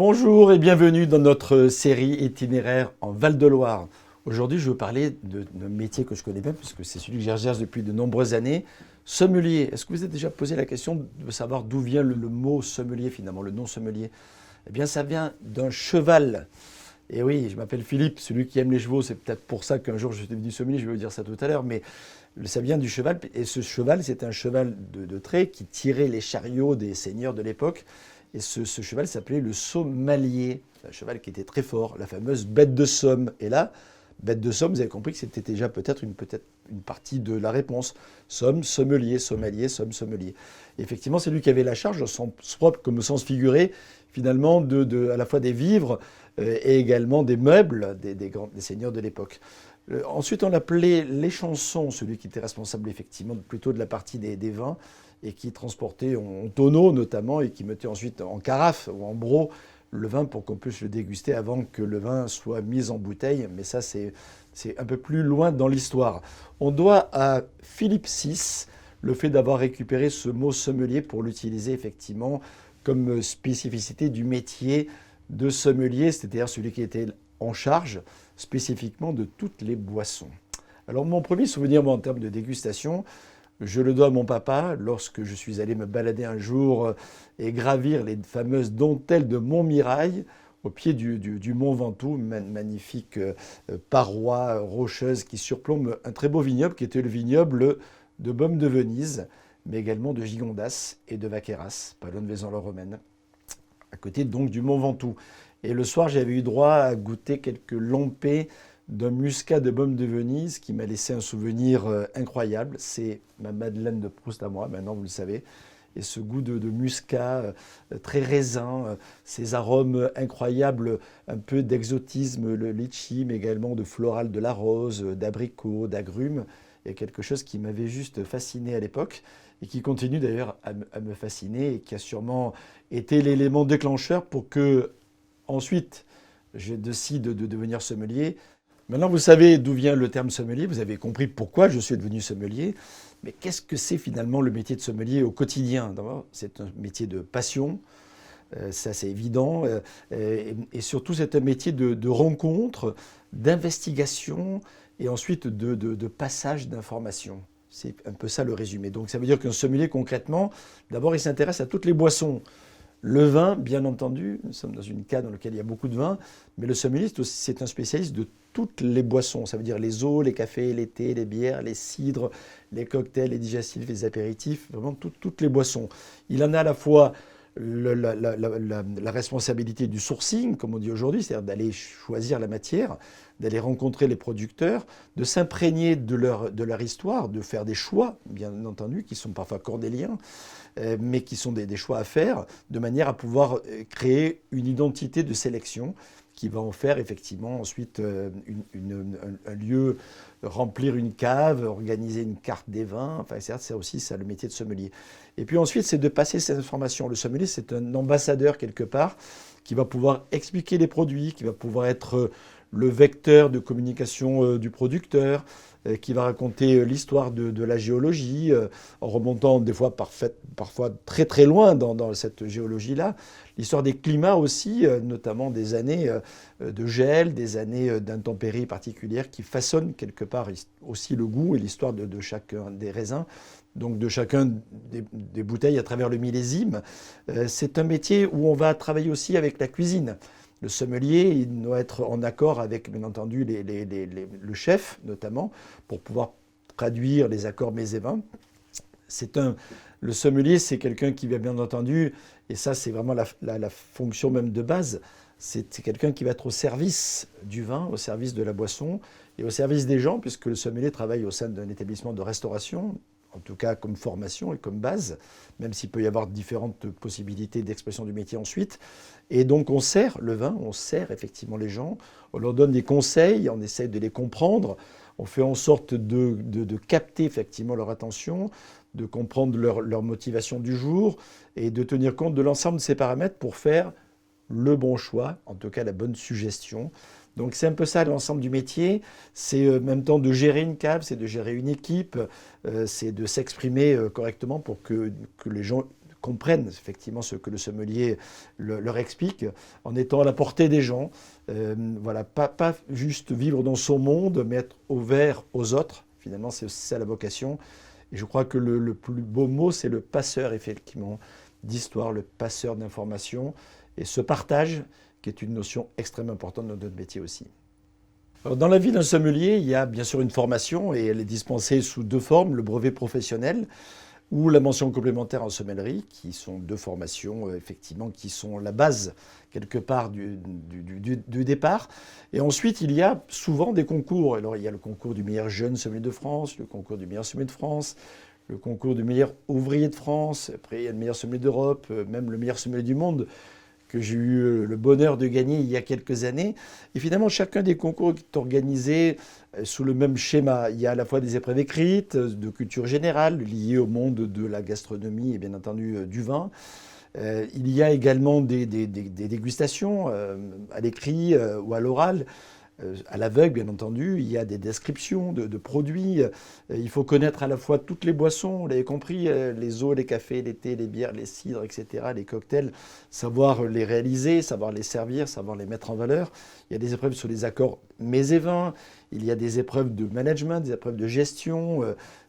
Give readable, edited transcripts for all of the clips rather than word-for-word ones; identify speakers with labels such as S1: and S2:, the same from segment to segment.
S1: Bonjour et bienvenue dans notre série itinéraire en Val-de-Loire. Aujourd'hui, je vais vous parler d'un métier que je connais bien, puisque c'est celui que j'exerce depuis de nombreuses années, sommelier. Est-ce que vous vous êtes déjà posé la question de savoir d'où vient le mot sommelier finalement, le nom sommelier? Eh bien, ça vient d'un cheval. Et oui, je m'appelle Philippe, celui qui aime les chevaux, c'est peut-être pour ça qu'un jour je suis devenu sommelier, je vais vous dire ça tout à l'heure, mais ça vient du cheval, et ce cheval, c'est un cheval de trait qui tirait les chariots des seigneurs de l'époque, et ce cheval s'appelait le sommelier, un cheval qui était très fort, la fameuse bête de Somme. Et là, bête de Somme, vous avez compris que c'était déjà peut-être une partie de la réponse. Somme, sommelier, sommelier, somme, sommelier. Et effectivement, c'est lui qui avait la charge, au sens propre comme au sens figuré, finalement, à la fois des vivres et également des meubles des seigneurs de l'époque. Ensuite, on l'appelait l'échanson, celui qui était responsable effectivement plutôt de la partie des vins et qui transportait en tonneau notamment et qui mettait ensuite en carafe ou en broc le vin pour qu'on puisse le déguster avant que le vin soit mis en bouteille. Mais ça, c'est un peu plus loin dans l'histoire. On doit à Philippe VI le fait d'avoir récupéré ce mot sommelier pour l'utiliser effectivement comme spécificité du métier de sommelier, c'est-à-dire celui qui était en charge spécifiquement de toutes les boissons. Alors mon premier souvenir moi, en termes de dégustation, je le dois à mon papa lorsque je suis allé me balader un jour et gravir les fameuses dentelles de Montmirail au pied du Mont Ventoux, magnifique paroi rocheuse qui surplombe un très beau vignoble qui était le vignoble de Beaume de Venise, mais également de Gigondas et de Vaqueras, pas loin de Vaison-la-Romaine, à côté donc du Mont Ventoux. Et le soir, j'avais eu droit à goûter quelques lompés d'un muscat de Beaume de Venise qui m'a laissé un souvenir incroyable. C'est ma Madeleine de Proust à moi, maintenant vous le savez. Et ce goût de muscat très raisin, ces arômes incroyables, un peu d'exotisme, le litchi, mais également de floral de la rose, d'abricot, d'agrumes. Il y a quelque chose qui m'avait juste fasciné à l'époque et qui continue d'ailleurs à me fasciner et qui a sûrement été l'élément déclencheur pour que ensuite je décide de devenir sommelier. Maintenant, vous savez d'où vient le terme sommelier, vous avez compris pourquoi je suis devenu sommelier, mais qu'est-ce que c'est finalement le métier de sommelier au quotidien? D'abord, c'est un métier de passion, ça c'est évident, et surtout c'est un métier de rencontre, d'investigation et ensuite de passage d'informations. C'est un peu ça le résumé. Donc ça veut dire qu'un sommelier concrètement, d'abord il s'intéresse à toutes les boissons. Le vin, bien entendu, nous sommes dans une cave dans laquelle il y a beaucoup de vin, mais le sommelier, c'est un spécialiste de toutes les boissons. Ça veut dire les eaux, les cafés, les thés, les bières, les cidres, les cocktails, les digestifs, les apéritifs, vraiment toutes les boissons. Il en a à la fois la responsabilité du sourcing, comme on dit aujourd'hui, c'est-à-dire d'aller choisir la matière, d'aller rencontrer les producteurs, de s'imprégner de leur histoire, de faire des choix, bien entendu, qui sont parfois cornéliens, mais qui sont des choix à faire, de manière à pouvoir créer une identité de sélection qui va en faire effectivement ensuite un lieu, remplir une cave, organiser une carte des vins, enfin c'est aussi ça le métier de sommelier. Et puis ensuite c'est de passer ces informations. Le sommelier c'est un ambassadeur quelque part qui va pouvoir expliquer les produits, qui va pouvoir être le vecteur de communication du producteur, qui va raconter l'histoire de la géologie, en remontant des fois parfois très très loin dans cette géologie-là. L'histoire des climats aussi, notamment des années de gel, des années d'intempéries particulières qui façonnent quelque part aussi le goût et l'histoire de chacun des raisins, donc de chacun des bouteilles à travers le millésime. C'est un métier où on va travailler aussi avec la cuisine. Le sommelier, il doit être en accord avec, bien entendu, le chef, notamment, pour pouvoir traduire les accords mets et vins. Le sommelier, c'est quelqu'un qui va, bien entendu, et ça, c'est vraiment la fonction même de base, c'est quelqu'un qui va être au service du vin, au service de la boisson et au service des gens, puisque le sommelier travaille au sein d'un établissement de restauration, en tout cas comme formation et comme base, même s'il peut y avoir différentes possibilités d'expression du métier ensuite. Et donc on sert le vin, on sert effectivement les gens, on leur donne des conseils, on essaie de les comprendre, on fait en sorte de capter effectivement leur attention, de comprendre leur motivation du jour et de tenir compte de l'ensemble de ces paramètres pour faire le bon choix, en tout cas la bonne suggestion. Donc c'est un peu ça l'ensemble du métier, c'est en même temps de gérer une cave, c'est de gérer une équipe, c'est de s'exprimer correctement pour que les gens comprennent effectivement ce que le sommelier leur explique, en étant à la portée des gens. Voilà, pas juste vivre dans son monde, mais être ouvert aux autres. Finalement, c'est aussi ça la vocation. Et je crois que le plus beau mot, c'est le passeur, effectivement, d'histoire, le passeur d'informations. Et ce partage, qui est une notion extrêmement importante dans notre métier aussi. Alors, dans la vie d'un sommelier, il y a bien sûr une formation, et elle est dispensée sous deux formes, le brevet professionnel ou la mention complémentaire en sommellerie, qui sont deux formations, effectivement, qui sont la base, quelque part, du départ. Et ensuite, il y a souvent des concours. Alors, il y a le concours du meilleur jeune sommelier de France, le concours du meilleur sommelier de France, le concours du meilleur ouvrier de France. Après, il y a le meilleur sommelier d'Europe, même le meilleur sommelier du monde, que j'ai eu le bonheur de gagner il y a quelques années. Et finalement, chacun des concours est organisé sous le même schéma. Il y a à la fois des épreuves écrites, de culture générale, liées au monde de la gastronomie et bien entendu du vin. Il y a également des dégustations à l'écrit ou à l'oral. À l'aveugle, bien entendu, il y a des descriptions de produits. Il faut connaître à la fois toutes les boissons, vous l'avez compris, les eaux, les cafés, les thés, les bières, les cidres, etc., les cocktails, savoir les réaliser, savoir les servir, savoir les mettre en valeur. Il y a des épreuves sur les accords mets et vins. Il y a des épreuves de management, des épreuves de gestion.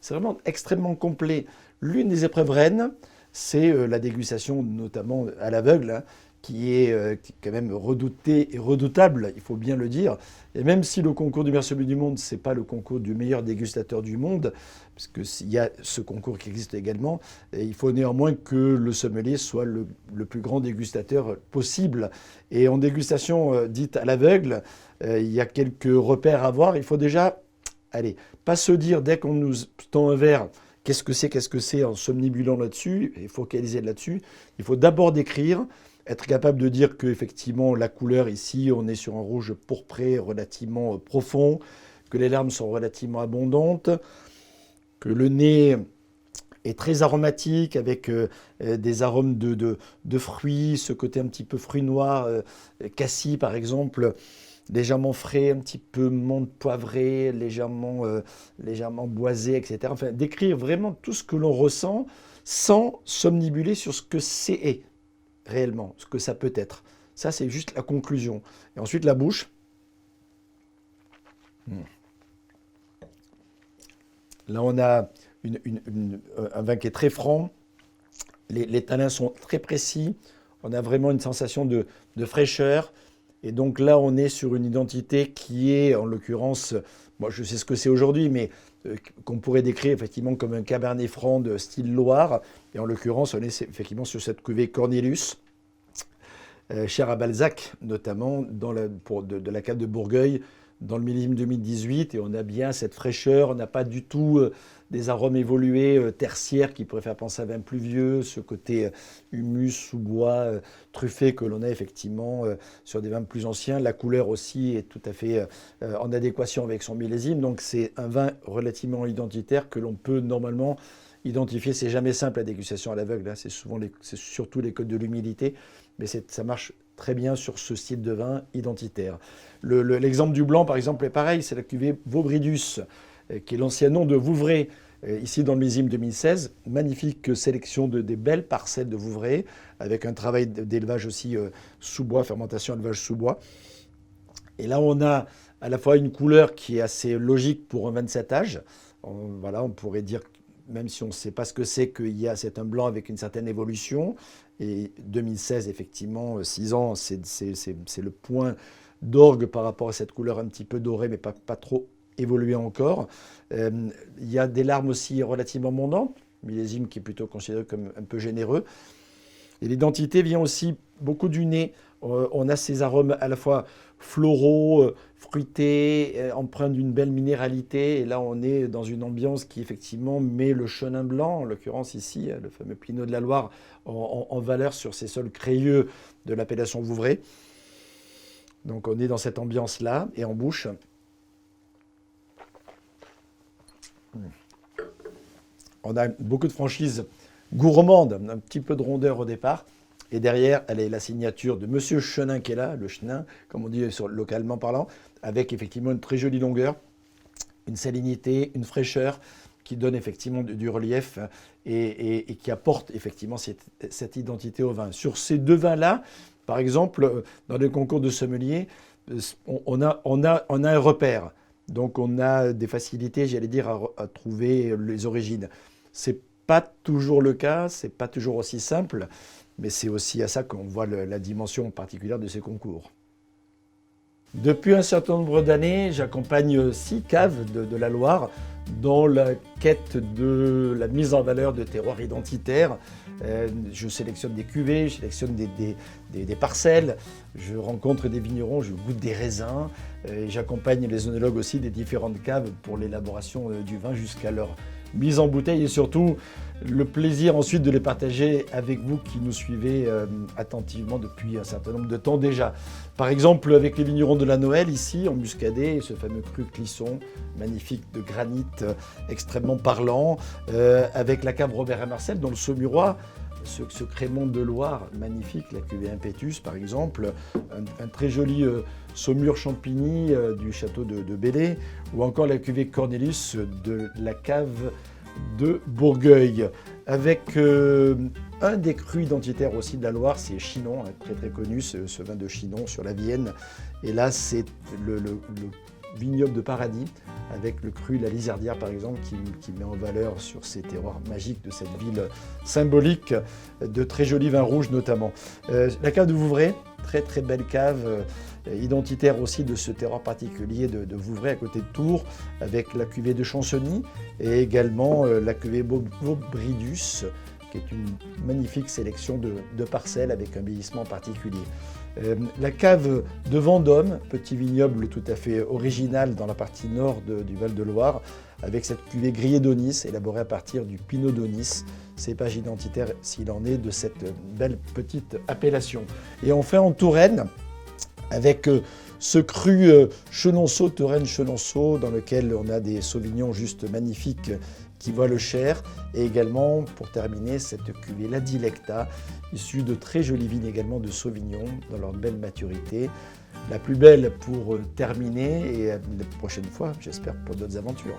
S1: C'est vraiment extrêmement complet. L'une des épreuves reines, c'est la dégustation, notamment à l'aveugle, hein, qui est quand même redouté et redoutable, il faut bien le dire. Et même si le concours du meilleur sommelier du monde, ce n'est pas le concours du meilleur dégustateur du monde, parce qu'il y a ce concours qui existe également, et il faut néanmoins que le sommelier soit le plus grand dégustateur possible. Et en dégustation dite à l'aveugle, il y a quelques repères à avoir. Il faut déjà, allez, pas se dire dès qu'on nous tend un verre, qu'est-ce que c'est, en somnibulant là-dessus, et focaliser là-dessus. Il faut d'abord décrire, être capable de dire qu'effectivement, la couleur ici, on est sur un rouge pourpré relativement profond, que les larmes sont relativement abondantes, que le nez est très aromatique avec des arômes de fruits, ce côté un petit peu fruit noir, cassis par exemple, légèrement frais, un petit peu menthe poivrée, légèrement boisé, etc. Enfin, décrire vraiment tout ce que l'on ressent sans somnibuler sur ce que c'est réellement, ce que ça peut être. Ça, c'est juste la conclusion. Et ensuite, la bouche. Là, on a un vin qui est très franc. Les tanins sont très précis. On a vraiment une sensation de fraîcheur. Et donc là, on est sur une identité qui est, en l'occurrence, moi je sais ce que c'est aujourd'hui, mais qu'on pourrait décrire effectivement comme un cabernet franc de style Loire. Et en l'occurrence, on est effectivement sur cette cuvée Cornelius, chère à Balzac, notamment de la cave de Bourgueil, dans le millésime 2018. Et on a bien cette fraîcheur, on n'a pas du tout des arômes évolués tertiaires qui pourraient faire penser à vin pluvieux, ce côté humus, sous-bois, truffé que l'on a effectivement sur des vins plus anciens. La couleur aussi est tout à fait en adéquation avec son millésime. Donc c'est un vin relativement identitaire que l'on peut normalement identifier. C'est jamais simple la dégustation à l'aveugle, hein. C'est surtout les codes de l'humidité, mais ça marche très bien sur ce style de vin identitaire. L'exemple du blanc, par exemple, est pareil. C'est la cuvée Vaubridus, qui est l'ancien nom de Vouvray, ici dans le millésime 2016. Magnifique sélection des belles parcelles de Vouvray, avec un travail d'élevage aussi sous-bois, fermentation, élevage sous-bois. Et là, on a à la fois une couleur qui est assez logique pour un 27 âges. On pourrait dire, même si on ne sait pas ce que c'est un blanc avec une certaine évolution. Et 2016, effectivement, 6 ans, c'est le point d'orgue par rapport à cette couleur un petit peu dorée, mais pas trop évoluée encore. Il y a des larmes aussi relativement abondantes, millésime qui est plutôt considéré comme un peu généreux. Et l'identité vient aussi beaucoup du nez. On a ces arômes à la fois floraux, fruités, empreints d'une belle minéralité. Et là, on est dans une ambiance qui, effectivement, met le chenin blanc, en l'occurrence ici, le fameux Pinot de la Loire, en valeur sur ces sols crayeux de l'appellation Vouvray. Donc, on est dans cette ambiance-là. Et en bouche, on a beaucoup de franchise gourmande, un petit peu de rondeur au départ. Et derrière, elle est la signature de Monsieur Chenin qui est là, le Chenin, comme on dit localement parlant, avec effectivement une très jolie longueur, une salinité, une fraîcheur. qui donne effectivement du relief et qui apporte effectivement cette identité au vin. Sur ces 2 vins-là, par exemple, dans les concours de sommelier, on a un repère. Donc on a des facilités, j'allais dire, à trouver les origines. C'est pas toujours le cas, c'est pas toujours aussi simple, mais c'est aussi à ça qu'on voit la dimension particulière de ces concours. Depuis un certain nombre d'années, j'accompagne 6 caves de la Loire dans la quête de la mise en valeur de terroirs identitaires. Je sélectionne des cuvées, je sélectionne des parcelles, je rencontre des vignerons, je goûte des raisins, et j'accompagne les œnologues aussi des différentes caves pour l'élaboration du vin jusqu'à leur mise en bouteille et surtout le plaisir ensuite de les partager avec vous qui nous suivez attentivement depuis un certain nombre de temps déjà. Par exemple avec les vignerons de la Noël ici en Muscadet, ce fameux cru Clisson, magnifique de granit extrêmement parlant, avec la cave Robert et Marcel dans le Saumurois, ce crémant de Loire magnifique, la cuvée Impetus par exemple, un très joli Saumur Champigny du château de Belley, ou encore la cuvée Cornelius de la cave de Bourgueil, avec un des crus identitaires aussi de la Loire, c'est Chinon, très très connu, ce vin de Chinon sur la Vienne. Et là, c'est le vignoble de Paradis, avec le cru La Lizardière par exemple, qui met en valeur sur ces terroirs magiques de cette ville symbolique, de très jolis vins rouges notamment. La cave de Vouvray, très très belle cave, identitaire aussi de ce terroir particulier de Vouvray à côté de Tours, avec la cuvée de Champcenny et également la cuvée Vaubridus, qui est une magnifique sélection de parcelles avec un vieillissement particulier. La cave de Vendôme, petit vignoble tout à fait original dans la partie nord du Val-de-Loire, avec cette cuvée grillée d'Aunis, élaborée à partir du Pinot d'Aunis, cépage identitaire s'il en est de cette belle petite appellation. Et enfin en Touraine, avec ce cru Chenonceau, Touraine-Chenonceau, dans lequel on a des sauvignons juste magnifiques qui voient le Cher, et également, pour terminer, cette cuvée La Dilecta, issue de très jolies vignes également de Sauvignon, dans leur belle maturité. La plus belle pour terminer, et la prochaine fois, j'espère, pour d'autres aventures.